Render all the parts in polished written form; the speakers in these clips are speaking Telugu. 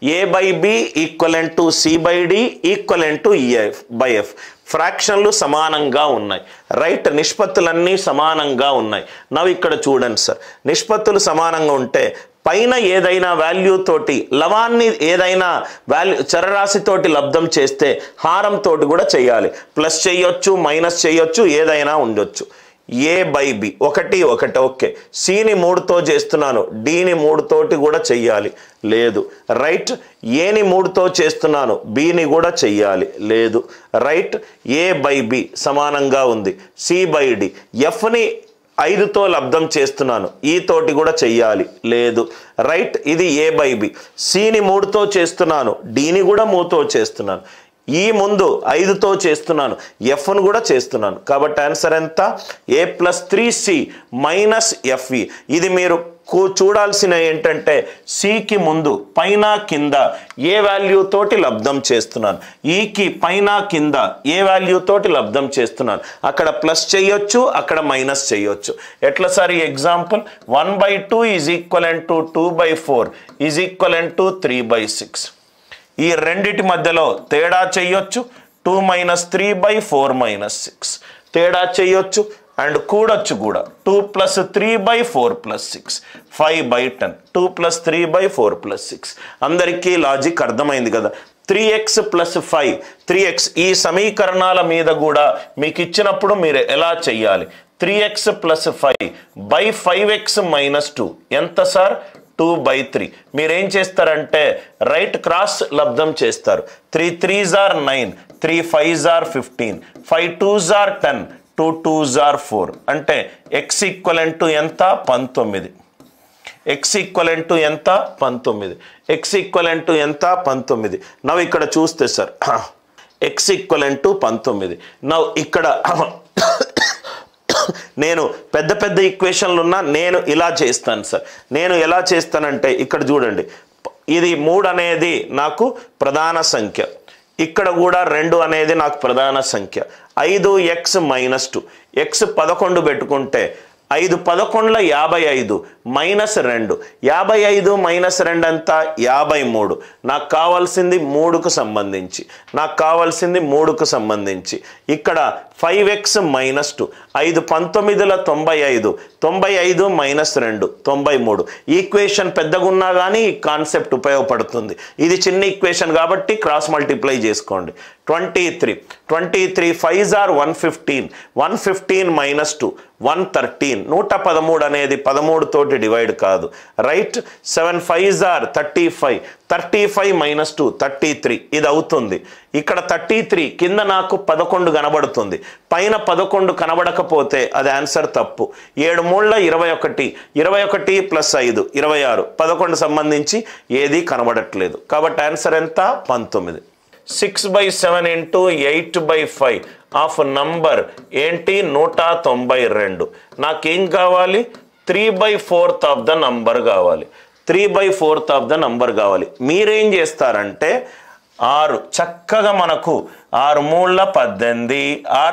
A by B equivalent to C by D equivalent to E by F. ఫ్రాక్షన్లు సమానంగా ఉన్నాయి, రైట్? నిష్పత్తులన్నీ సమానంగా ఉన్నాయి. నవ్వు ఇక్కడ చూడండి సార్, నిష్పత్తులు సమానంగా ఉంటే పైన ఏదైనా వాల్యూ తోటి లవాన్ని ఏదైనా వాల్యూ చరరాశితోటి లబ్ధం చేస్తే హారం తోటి కూడా చేయాలి. ప్లస్ చేయొచ్చు, మైనస్ చేయొచ్చు, ఏదైనా ఉండొచ్చు. A by B ఒకటి ఓకే. Cని 3తో చేస్తున్నాను, Dని 3తోటి కూడా చెయ్యాలి, లేదు, రైట్? Aని 3తో చేస్తున్నాను, Bని కూడా చెయ్యాలి, లేదు, రైట్? A by B సమానంగా ఉంది, C by D. Fని 5తో లబ్ధం చేస్తున్నాను, ఈ తోటి కూడా చెయ్యాలి, లేదు, రైట్? ఇది A by B. Cని 3తో చేస్తున్నాను, Dని కూడా 3తో చేస్తున్నాను, ఈ ముందు 5తో చేస్తున్నాను, Fను కూడా చేస్తున్నాను. కాబట్టి ఆన్సర్ ఎంత? A + 3C - FE. ఇది మీరు చూడాల్సిన ఏంటంటే Cకి ముందు పైన కింద ఏ వాల్యూ తోటి లబ్ధం చేస్తున్నాను, ఈకి పైన కింద ఏ వాల్యూ తోటి లబ్ధం చేస్తున్నాను. అక్కడ ప్లస్ చేయొచ్చు, అక్కడ మైనస్ చేయొచ్చు. ఎట్లా సార్ ఈ ఎగ్జాంపుల్? 1/2 = 2/4 = 3/6. ఈ రెండిటి మధ్యలో తేడా చేయొచ్చు, 2 - 3/4 - 6 తేడా చేయొచ్చు అండ్ కూడొచ్చు కూడా. 2 + 3/4 + 6 5/10. 2 + 3/4 + 6. అందరికీ లాజిక్ అర్థమైంది కదా? 3x + 5 3x. ఈ సమీకరణాల మీద కూడా మీకు ఇచ్చినప్పుడు మీరు ఎలా చెయ్యాలి? 3x + 5 / 5x - 2 ఎంత సార్? 2/3. మీరేం చేస్తారంటే రైట్ క్రాస్ లబ్ధం చేస్తారు. 3 3s are 9, 3 5s are 15, 5 2s are 10, 2 2s are 4. అంటే x ఈక్వలెంట్ ఎంత? 19. x ఈక్వలెంట్ ఎంత? 19. x ఈక్వలెంట్ ఎంత? 19. నవ్వు ఇక్కడ చూస్తే సార్ x ఈక్వలెంట్ 19. నవ్వు ఇక్కడ నేను పెద్ద పెద్ద ఈక్వేషన్లు ఉన్నా నేను ఇలా చేస్తాను సార్. నేను ఎలా చేస్తానంటే ఇక్కడ చూడండి, ఇది 3 అనేది నాకు ప్రధాన సంఖ్య, ఇక్కడ కూడా 2 అనేది నాకు ప్రధాన సంఖ్య. 5x - 2 x 11 పెట్టుకుంటే 5 11 55 -2 55 - 2 అంతా 53. నాకు కావాల్సింది 3కు సంబంధించి, ఇక్కడ 5x - 2 5 19 95 95 - 2 93. ఈక్వేషన్ పెద్దగా ఉన్నా కానీ ఈ కాన్సెప్ట్ ఉపయోగపడుతుంది. ఇది చిన్న ఈక్వేషన్ కాబట్టి క్రాస్ మల్టిప్లై చేసుకోండి. 23 23 5s are 115 115 - 2 113. 113 అనేది 13 తోటి డివైడ్ కాదు, రైట్? 7 5s are 35 35 - 2 33. ఇది అవుతుంది. ఇక్కడ 33 కింద నాకు 11 కనబడుతుంది, పైన 11 కనబడకపోతే అది ఆన్సర్ తప్పు. 7 3 21 21 + 5 26 11 సంబంధించి ఏది కనబడట్లేదు. కాబట్టి ఆన్సర్ ఎంత? 19. 6/7 × 8/5 ఆఫ్ నంబర్ ఏంటి? 192. నాకేం కావాలి? 3/4 ఆఫ్ ద నంబర్ కావాలి, 3/4 ఆఫ్ ద నంబర్ కావాలి. మీరేం చేస్తారంటే 6 చక్కగా మనకు 6 3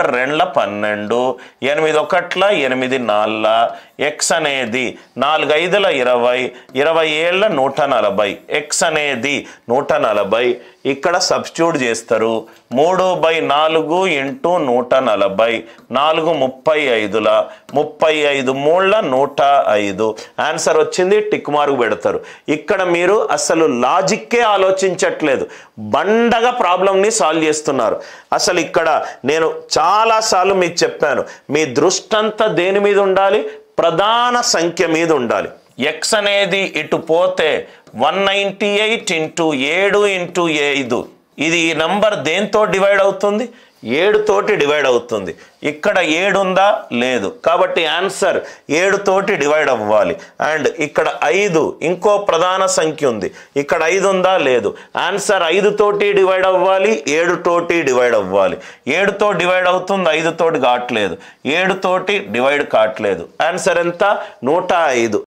18 6 2 12 8 1 8 4 x అనేది 4 5 20 27 140 x అనేది 140. ఇక్కడ సబ్స్టిట్యూట్ చేస్తారు. 3/4 × 140 4 35 35 3 105. ఆన్సర్ వచ్చింది, టిక్ మార్క్ పెడతారు. ఇక్కడ మీరు అసలు లాజిక్కే ఆలోచించట్లేదు, బండగా ప్రాబ్లంని సాల్వ్ చేస్తున్నారు. అసలు ఇక్కడ నేను చాలాసార్లు మీకు చెప్పాను, మీ దృష్టి అంతా దేని మీద ఉండాలి? ప్రధాన సంఖ్య మీద ఉండాలి. x అనేది ఇటు పోతే 198 × 7 × 5. ఇది ఈ నంబర్ దేంతో డివైడ్ అవుతుంది? 7 తోటి డివైడ్ అవుతుంది. ఇక్కడ 7 ఉందా? లేదు. కాబట్టి ఆన్సర్ 7 తోటి డివైడ్ అవ్వాలి. అండ్ ఇక్కడ 5 ఇంకో ప్రధాన సంఖ్య ఉంది, ఇక్కడ 5 ఉందా? లేదు. ఆన్సర్ 5 తోటి డివైడ్ అవ్వాలి, 7 తోటి డివైడ్ అవ్వాలి. 7తో డివైడ్ అవుతుంది, 5 తోటి కావట్లేదు, 7 తోటి డివైడ్ కావట్లేదు. ఆన్సర్ ఎంత? 105.